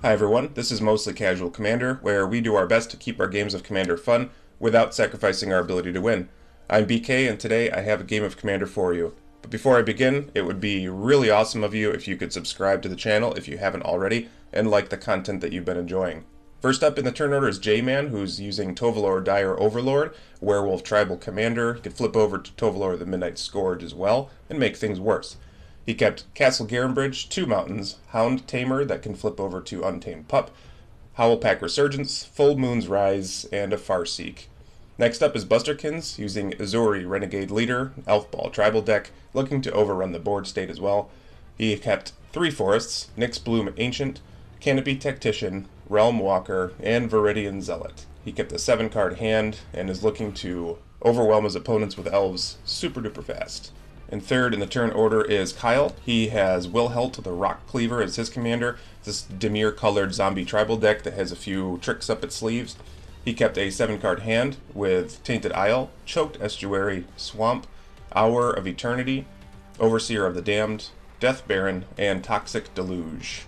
Hi everyone, this is Mostly Casual Commander, where we do our best to keep our games of Commander fun without sacrificing our ability to win. I'm BK, and today I have a game of Commander for you. But before I begin, it would be really awesome of you if you could subscribe to the channel if you haven't already, and like the content that you've been enjoying. First up in the turn order is J-Man, who's using Tovolar Dire Overlord, Werewolf Tribal Commander. He could flip over to Tovolar the Midnight Scourge as well, and make things worse. He kept Castle Garenbridge, 2 mountains, Hound Tamer that can flip over to Untamed Pup, Howlpack Resurgence, Full Moon's Rise, and a Farseek. Next up is Busterkins, using Ezuri Renegade Leader, Elf Ball Tribal deck, looking to overrun the board state as well. He kept 3 forests, Nyx Bloom Ancient, Canopy Tactician, Realm Walker, and Viridian Zealot. He kept a 7-card hand and is looking to overwhelm his opponents with elves super duper fast. And third in the turn order is Kyle. He has Wilhelt the Rotcleaver as his commander, this Dimir colored zombie tribal deck that has a few tricks up its sleeves. He kept a 7-card hand with Tainted Isle, Choked Estuary, Swamp, Hour of Eternity, Overseer of the Damned, Death Baron, and Toxic Deluge.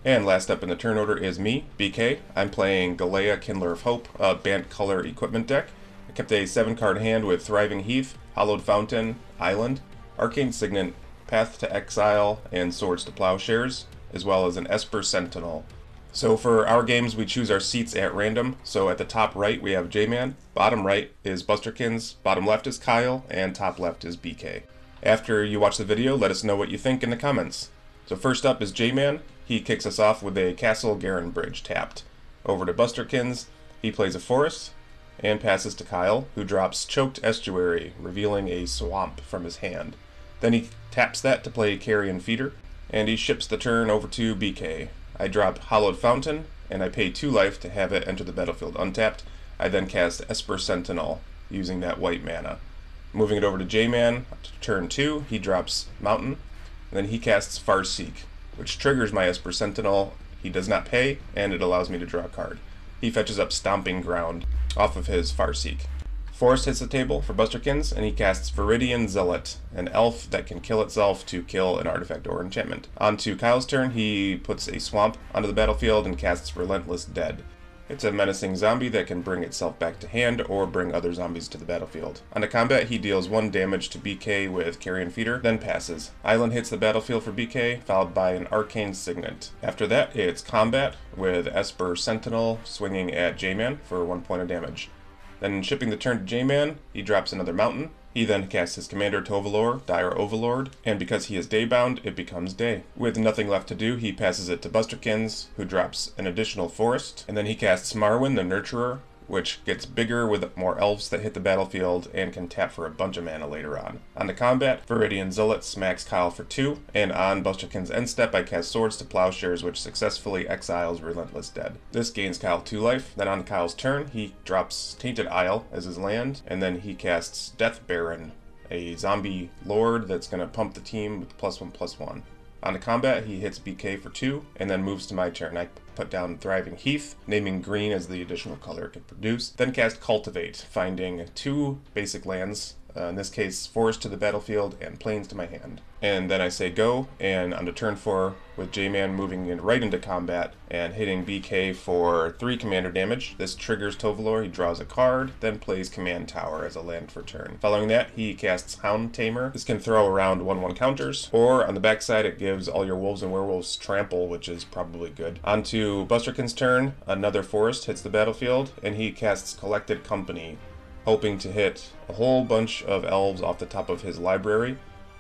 And last up in the turn order is me, BK. I'm playing Galea Kindler of Hope, a Bant color equipment deck. I kept a 7-card hand with Thriving Heath, Hallowed Fountain, Island, Arcane Signet, Path to Exile, and Swords to Plowshares, as well as an Esper Sentinel. So for our games, we choose our seats at random. So at the top right, we have J-Man, bottom right is Busterkins, bottom left is Kyle, and top left is BK. After you watch the video, let us know what you think in the comments. So first up is J-Man. He kicks us off with a Castle Garenbridge tapped. Over to Busterkins, he plays a forest, and passes to Kyle, who drops Choked Estuary, revealing a swamp from his hand. Then he taps that to play Carrion Feeder, and he ships the turn over to BK. I drop Hallowed Fountain, and I pay 2 life to have it enter the battlefield untapped. I then cast Esper Sentinel, using that white mana. Moving it over to J-Man, to turn 2, he drops Mountain, and then he casts Farseek, which triggers my Esper Sentinel. He does not pay, and it allows me to draw a card. He fetches up Stomping Ground off of his Farseek. Forest hits the table for Busterkins, and he casts Viridian Zealot, an elf that can kill itself to kill an artifact or enchantment. On to Kyle's turn, he puts a swamp onto the battlefield and casts Relentless Dead. It's a menacing zombie that can bring itself back to hand or bring other zombies to the battlefield. On to combat, he deals 1 damage to BK with Carrion Feeder, then passes. Island hits the battlefield for BK, followed by an Arcane Signet. After that, it's combat with Esper Sentinel swinging at J-Man for 1 point of damage. Then shipping the turn to J-Man, he drops another mountain. He then casts his commander Tovolar, Dire Overlord, and because he is day-bound, it becomes day. With nothing left to do, he passes it to Busterkins, who drops an additional forest, and then he casts Marwyn the Nurturer, which gets bigger with more elves that hit the battlefield and can tap for a bunch of mana later on. On to combat, Viridian Zealot smacks Kyle for 2, and on Busterkins' end step I cast Swords to Plowshares, which successfully exiles Relentless Dead. This gains Kyle 2 life. Then on Kyle's turn, he drops Tainted Isle as his land, and then he casts Death Baron, a zombie lord that's going to pump the team with +1/+1. On to combat, he hits BK for 2, and then moves to my turn. I put down Thriving Heath, naming green as the additional color it could produce. Then cast Cultivate, finding 2 basic lands, in this case Forest to the battlefield and Plains to my hand. And then I say go, and on to turn 4 with J-Man moving in right into combat and hitting BK for 3 commander damage. This triggers Tovolar, he draws a card, then plays Command Tower as a land for turn. Following that, he casts Hound Tamer. This can throw around 1/1 counters, or on the backside it gives all your wolves and werewolves trample, which is probably good. On to Busterkins' turn, another forest hits the battlefield, and he casts Collected Company, hoping to hit a whole bunch of elves off the top of his library.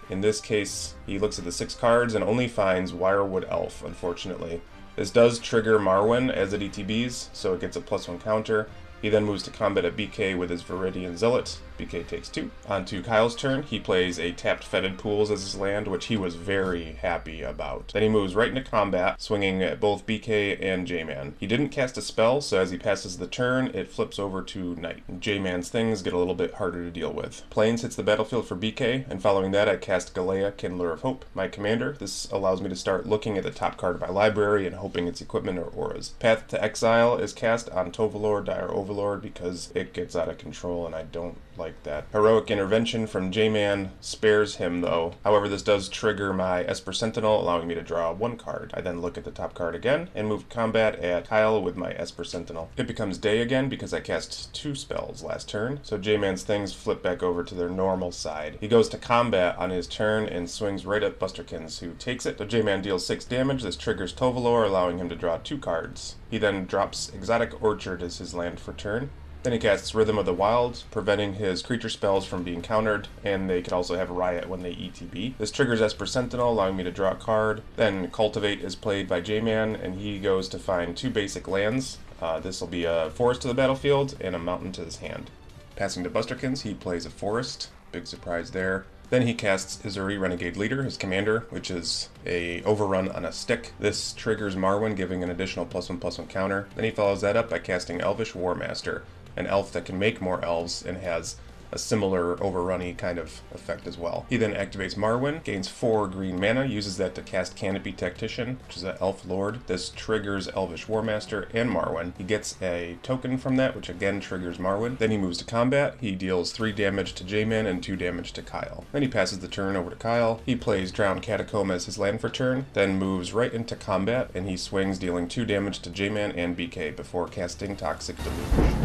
In this case, he looks at the 6 cards and only finds Wirewood Elf, unfortunately. This does trigger Marwyn as it ETBs, so it gets a +1 counter. He then moves to combat at BK with his Viridian Zealot. BK takes 2. On to Kyle's turn, he plays a tapped Fetid Pools as his land, which he was very happy about. Then he moves right into combat, swinging at both BK and J-Man. He didn't cast a spell, so as he passes the turn, it flips over to Night. J-Man's things get a little bit harder to deal with. Plains hits the battlefield for BK, and following that I cast Galea, Kindler of Hope, my commander. This allows me to start looking at the top card of my library and hoping it's equipment or auras. Path to Exile is cast on Tovolar, Dire Overlord, because it gets out of control and I don't like like that. Heroic Intervention from J-Man spares him though. However, this does trigger my Esper Sentinel, allowing me to draw 1 card. I then look at the top card again and move to combat at Kyle with my Esper Sentinel. It becomes day again because I cast 2 spells last turn, so J-Man's things flip back over to their normal side. He goes to combat on his turn and swings right at Busterkins, who takes it. So J-Man deals 6 damage. This triggers Tovolar, allowing him to draw 2 cards. He then drops Exotic Orchard as his land for turn. Then he casts Rhythm of the Wild, preventing his creature spells from being countered, and they can also have Riot when they ETB. This triggers Esper Sentinel, allowing me to draw a card. Then Cultivate is played by J-Man, and he goes to find 2 basic lands. This will be a forest to the battlefield and a mountain to his hand. Passing to Busterkins, he plays a forest. Big surprise there. Then he casts Ezuri, Renegade Leader, his commander, which is a overrun on a stick. This triggers Marwyn, giving an additional +1/+1 counter. Then he follows that up by casting Elvish Warmaster, an elf that can make more elves and has a similar overrun-y kind of effect as well. He then activates Marwyn, gains 4 green mana, uses that to cast Canopy Tactician, which is an elf lord. This triggers Elvish Warmaster and Marwyn. He gets a token from that, which again triggers Marwyn. Then he moves to combat. He deals 3 damage to J-Man and 2 damage to Kyle. Then he passes the turn over to Kyle. He plays Drowned Catacomb as his land for turn, then moves right into combat, and he swings, dealing 2 damage to J-Man and BK before casting Toxic Deluge.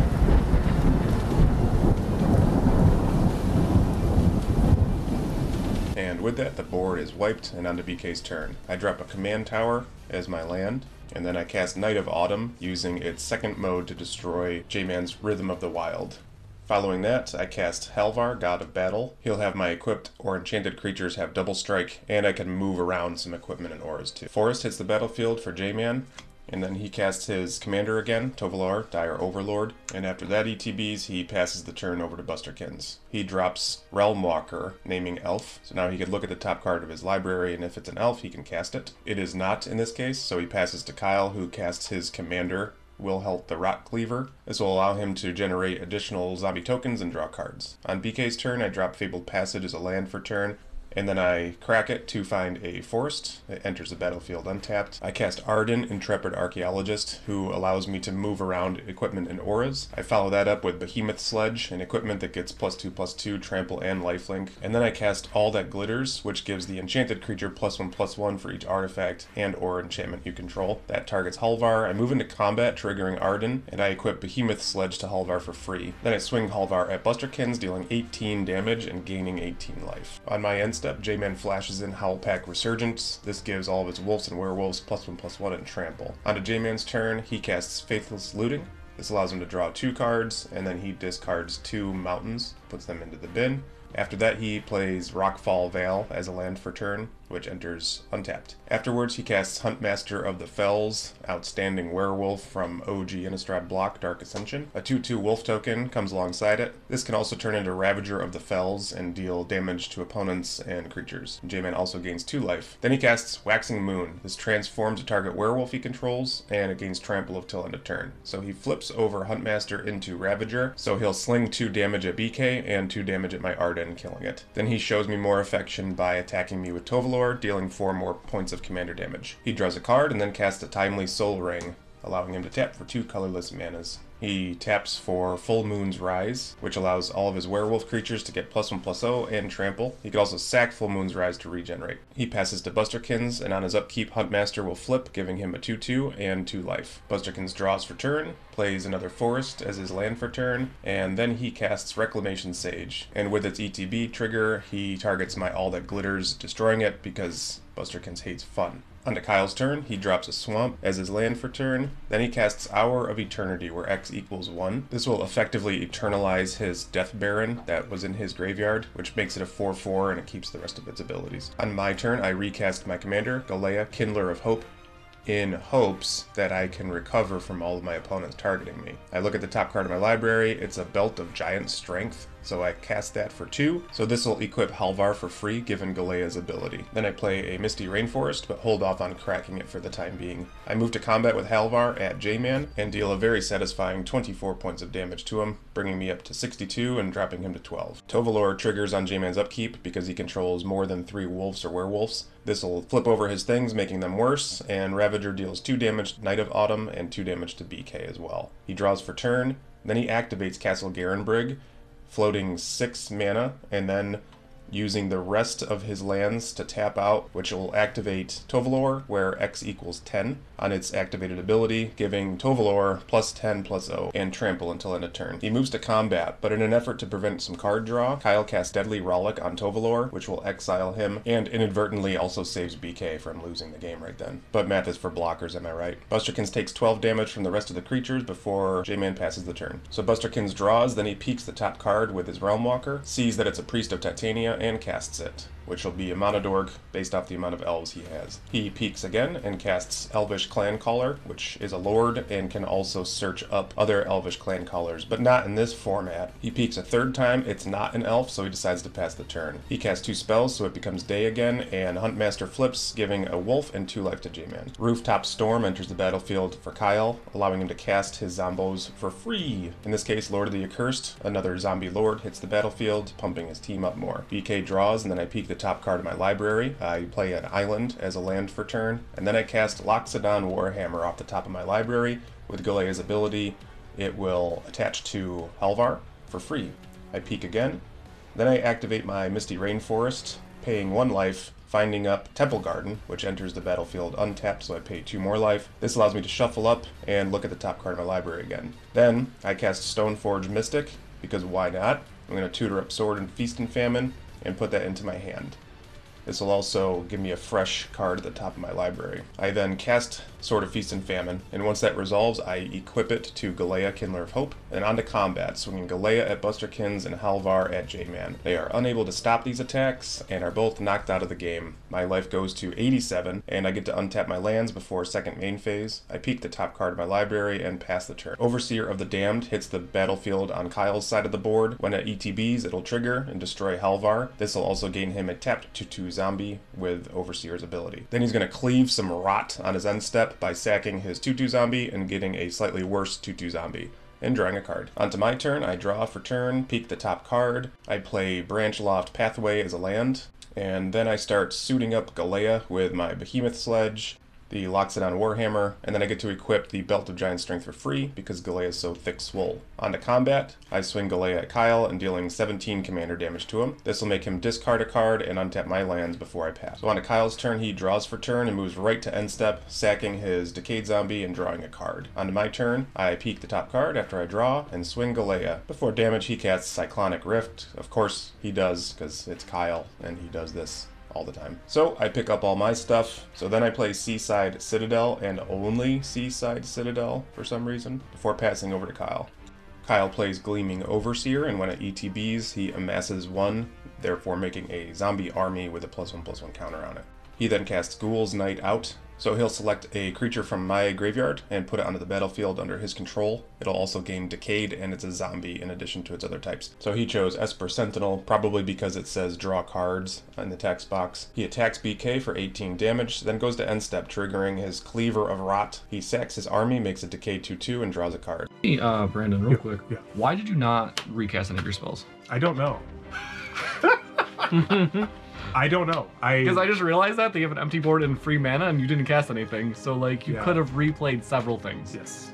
And with that, the board is wiped and onto BK's turn. I drop a command tower as my land, and then I cast Night of Autumn, using its second mode to destroy J-Man's Rhythm of the Wild. Following that, I cast Halvar, God of Battle. He'll have my equipped or enchanted creatures have double strike, and I can move around some equipment and auras too. Forest hits the battlefield for J-Man, and then he casts his commander again, Tovolar, Dire Overlord, and after that ETBs, he passes the turn over to Busterkins. He drops Realm Walker, naming Elf, so now he can look at the top card of his library, and if it's an elf, he can cast it. It is not in this case, so he passes to Kyle, who casts his commander, Wilhelt the Rotcleaver. This will allow him to generate additional zombie tokens and draw cards. On BK's turn, I drop Fabled Passage as a land for turn, and then I crack it to find a forest. It enters the battlefield untapped. I cast Arden, Intrepid Archaeologist, who allows me to move around equipment and auras. I follow that up with Behemoth Sledge, an equipment that gets +2/+2, trample, and lifelink. And then I cast All That Glitters, which gives the enchanted creature +1/+1 for each artifact and or enchantment you control. That targets Halvar. I move into combat, triggering Arden, and I equip Behemoth Sledge to Halvar for free. Then I swing Halvar at Busterkins, dealing 18 damage and gaining 18 life. On my end step, J-Man flashes in Howlpack Resurgence. This gives all of his wolves and werewolves +1/+1 and trample. On to J-Man's turn, he casts Faithless Looting. This allows him to draw 2 cards, and then he discards 2 mountains, puts them into the bin. After that, he plays Rockfall Vale as a land for turn, which enters untapped. Afterwards, he casts Huntmaster of the Fells, outstanding werewolf from OG Innistrad block, Dark Ascension. A 2/2 wolf token comes alongside it. This can also turn into Ravager of the Fells and deal damage to opponents and creatures. J-Man also gains 2 life. Then he casts Waxing Moon. This transforms a target werewolf he controls, and it gains trample until end of turn. So he flips over Huntmaster into Ravager, so he'll sling 2 damage at BK and 2 damage at my Arden, killing it. Then he shows me more affection by attacking me with Tovolar, dealing 4 more points of commander damage. He draws a card and then casts a Timely Soul Ring, allowing him to tap for 2 colorless manas. He taps for Full Moon's Rise, which allows all of his werewolf creatures to get +1/+0 and trample. He could also sack Full Moon's Rise to regenerate. He passes to Busterkins, and on his upkeep, Huntmaster will flip, giving him a 2/2 and 2 life. Busterkins draws for turn, plays another forest as his land for turn, and then he casts Reclamation Sage. And with its ETB trigger, he targets my All That Glitters, destroying it because Busterkins hates fun. On to Kyle's turn, he drops a Swamp as his land for turn. Then he casts Hour of Eternity, where X equals 1. This will effectively eternalize his Death Baron that was in his graveyard, which makes it a 4/4 and it keeps the rest of its abilities. On my turn, I recast my commander, Galea, Kindler of Hope, in hopes that I can recover from all of my opponents targeting me. I look at the top card of my library. It's a Belt of Giant Strength, so I cast that for 2. So this will equip Halvar for free, given Galea's ability. Then I play a Misty Rainforest, but hold off on cracking it for the time being. I move to combat with Halvar at J-Man, and deal a very satisfying 24 points of damage to him, bringing me up to 62 and dropping him to 12. Tovolar triggers on J-Man's upkeep because he controls more than 3 wolves or werewolves. This will flip over his things, making them worse, and Ravager deals 2 damage to Night of Autumn and 2 damage to BK as well. He draws for turn, then he activates Castle Garenbrig, floating 6 mana, and then using the rest of his lands to tap out, which will activate Tovolar, where X equals 10 on its activated ability, giving Tovolar +10/+0 and trample until end of turn. He moves to combat, but in an effort to prevent some card draw, Kyle casts Deadly Rollick on Tovolar, which will exile him, and inadvertently also saves BK from losing the game right then. But math is for blockers, am I right? Busterkins takes 12 damage from the rest of the creatures before J-Man passes the turn. So Busterkins draws, then he peeks the top card with his Realm Walker, sees that it's a Priest of Titania, and casts it, which will be a mana dork based off the amount of elves he has. He peeks again and casts Elvish Clan Caller, which is a lord and can also search up other Elvish Clan Callers, but not in this format. He peeks a third time, it's not an elf, so he decides to pass the turn. He casts 2 spells, so it becomes day again, and Huntmaster flips, giving a wolf and 2 life to J-Man. Rooftop Storm enters the battlefield for Kyle, allowing him to cast his zombos for free. In this case, Lord of the Accursed, another zombie lord, hits the battlefield, pumping his team up more. BK draws, and then I peek the top card of my library. I play an island as a land for turn, and then I cast Loxodon Warhammer off the top of my library. With Galea's ability, it will attach to Halvar for free. I peek again, then I activate my Misty Rainforest, paying 1 life, finding up Temple Garden, which enters the battlefield untapped, so I pay 2 more life. This allows me to shuffle up and look at the top card of my library again. Then I cast Stoneforge Mystic, because why not? I'm going to tutor up Sword and Feast and Famine, and put that into my hand. This will also give me a fresh card at the top of my library. I then cast Sword of Feast and Famine, and once that resolves, I equip it to Galea, Kindler of Hope, and on to combat, swinging Galea at Busterkins and Halvar at J-Man. They are unable to stop these attacks, and are both knocked out of the game. My life goes to 87, and I get to untap my lands before second main phase. I peek the top card of my library and pass the turn. Overseer of the Damned hits the battlefield on Kyle's side of the board. When it ETBs, it'll trigger and destroy Halvar. This will also gain him a tapped 2/2 zombie with Overseer's ability. Then he's going to cleave some rot on his end step by sacking his 2/2 zombie and getting a slightly worse 2/2 zombie, and drawing a card. Onto my turn, I draw for turn, peek the top card, I play Branchloft Pathway as a land, and then I start suiting up Galea with my Behemoth Sledge, the Loxodon Warhammer, and then I get to equip the Belt of Giant Strength for free because Galea is so thick swole. On to combat, I swing Galea at Kyle and dealing 17 commander damage to him. This will make him discard a card and untap my lands before I pass. So on to Kyle's turn, he draws for turn and moves right to end step, sacking his Decayed Zombie and drawing a card. On to my turn, I peek the top card after I draw and swing Galea. Before damage, he casts Cyclonic Rift. Of course he does, because it's Kyle and he does this all the time. So I pick up all my stuff. So then I play Seaside Citadel and only Seaside Citadel for some reason before passing over to Kyle. Kyle plays Gleaming Overseer, and when it ETBs, he amasses 1, therefore making a zombie army with a +1/+1 counter on it. He then casts Ghoul's Night Out, so he'll select a creature from my graveyard and put it onto the battlefield under his control. It'll also gain Decayed, and it's a zombie in addition to its other types. So he chose Esper Sentinel, probably because it says draw cards in the text box. He attacks BK for 18 damage, then goes to end step, triggering his Cleaver of Rot. He sacks his army, makes a Decayed 2/2, and draws a card. Hey, Brandon, real quick. Yeah. Why did you not recast any of your spells? I don't know. I don't know. Because I just realized that they have an empty board and free mana, and you didn't cast anything. So like you could have replayed several things. Yes.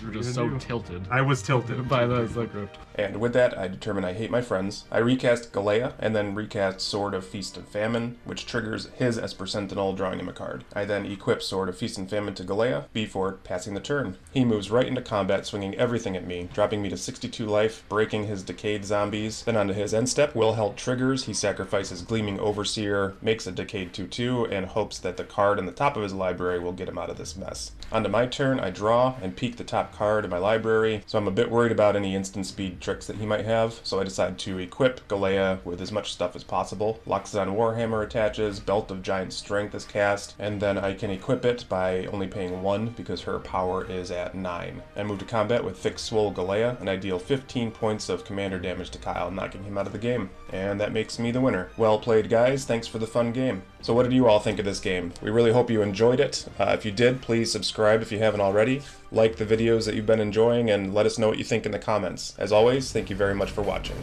You were just so tilted. I was tilted by the script. And with that, I determine I hate my friends. I recast Galea, and then recast Sword of Feast and Famine, which triggers his Esper Sentinel, drawing him a card. I then equip Sword of Feast and Famine to Galea before passing the turn. He moves right into combat, swinging everything at me, dropping me to 62 life, breaking his Decayed Zombies. Then onto his end step, Wilhelt triggers. He sacrifices Gleaming Overseer, makes a Decayed 2/2, and hopes that the card on the top of his library will get him out of this mess. Onto my turn, I draw and peek the top card of my library, so I'm a bit worried about any instant speed tricks that he might have, so I decide to equip Galea with as much stuff as possible. Loxodon Warhammer attaches, Belt of Giant Strength is cast, and then I can equip it by only paying 1 because her power is at 9. I move to combat with Thick Swole Galea, and I deal 15 points of commander damage to Kyle, knocking him out of the game. And that makes me the winner. Well played, guys. Thanks for the fun game. So what did you all think of this game? We really hope you enjoyed it. If you did, please subscribe if you haven't already. Like the videos that you've been enjoying, and let us know what you think in the comments. As always, thank you very much for watching.